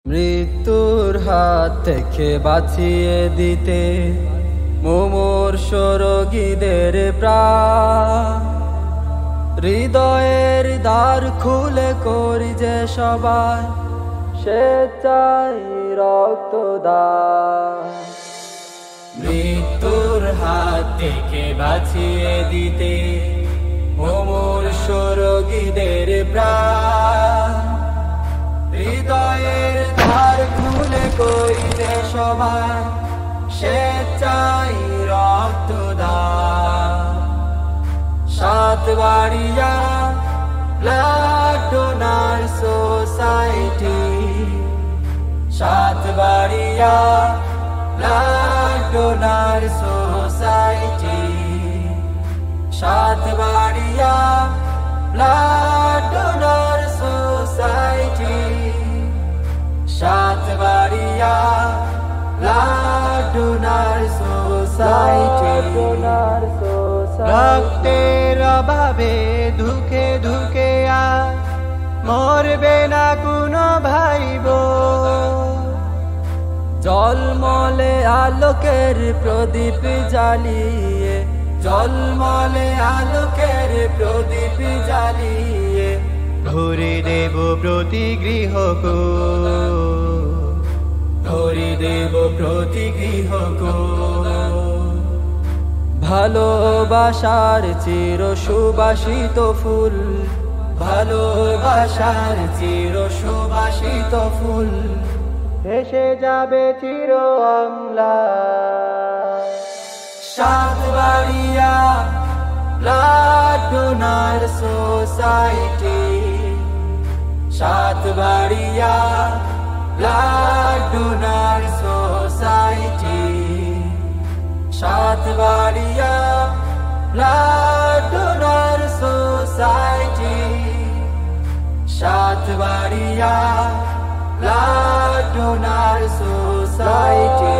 মৃত্যুর হাত থেকে বাঁচিয়ে দিতে মুমূর্ষ রোগীদের প্রাণ হৃদয়ের দ্বার খুলে করি যে সবাই স্বেচ্ছায় রক্তদান। মৃত্যুর হাত থেকে বাঁচিয়ে দিতে মুমূর্ষ রোগীদের প্রাণ হৃদয়ের দ্বার খুলে করি যে সবাই স্বেচ্ছায় রক্তদান। Satbaria blood donor society, Satbaria blood donor society, Satbaria blood donor society, Satbaria blood donor society. রক্তের অভাবে ধুকে ধুকে আর মরবে না কোনো ভাইবোন, জলমলে আলোকের প্রদীপ জ্বালিয়ে, জলমলে আলোকের প্রদীপ জ্বালিয়ে ভরে দেব প্রতি গৃহকো, ভরে দেব প্রতি গৃহকো। ভালোবাসার চির সুবাসিত ফুল, ভালোবাসার চির সুবাসিত ফুল ভেসে যাবে চির অম্লান। Satbaria blood donor society, Satbaria blood donor society, Satbaria blood donor society, Satbaria blood donor society.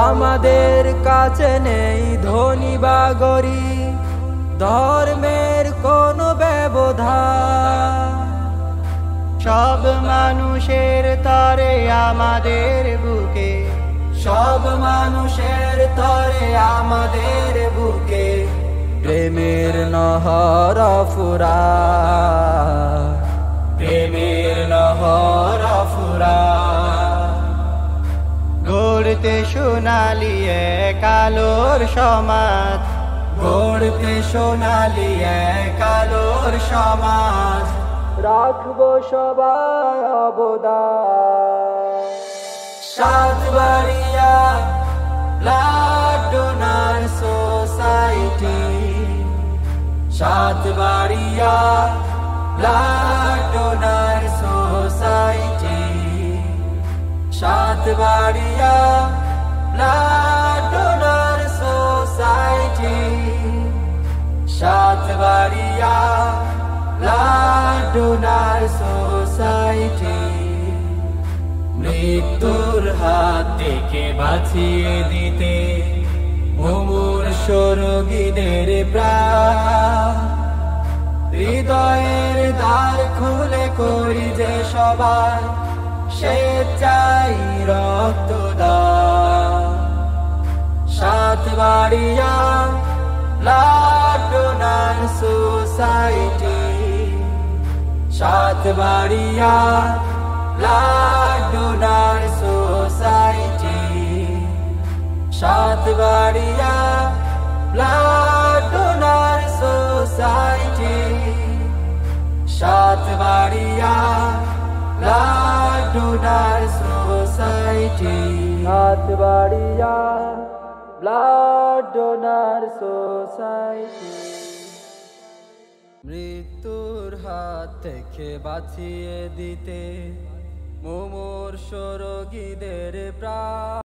আমাদের কাছে নেই ধনী বা গরিব, ধর্মের কোনো ব্যবধান, সব মানুষের তরে আমাদের বুকে, সব মানুষের তরে আমাদের বুকে প্রেমের নহর ফুরায়, প্রেমের নহর ফুরায়। গড়তে সোনালি এক আলোর সমাজ, গড়তে সোনালি এক আলোর সমাজ রাখবো সবাই অবদান। Satbaria blood donor society, Satbaria blood donor society, Satbaria blood donor society, Satbaria blood donor society. মৃত্যুর হাত থেকে বাঁচিয়ে দিতে মুমূর্ষ রোগীদের প্রাণ হৃদয়ের দ্বার খুলে করি যে সবাই স্বেচ্ছায় রক্তদান। Satbaria blood donor society, Satbaria blood donor society, Satbaria blood donor society, Satbaria blood donor society, Satbaria blood donor society. মৃত্যুর হাত থেকে বাঁচিয়ে দিতে মুমূর্ষ রোগীদের প্রাণ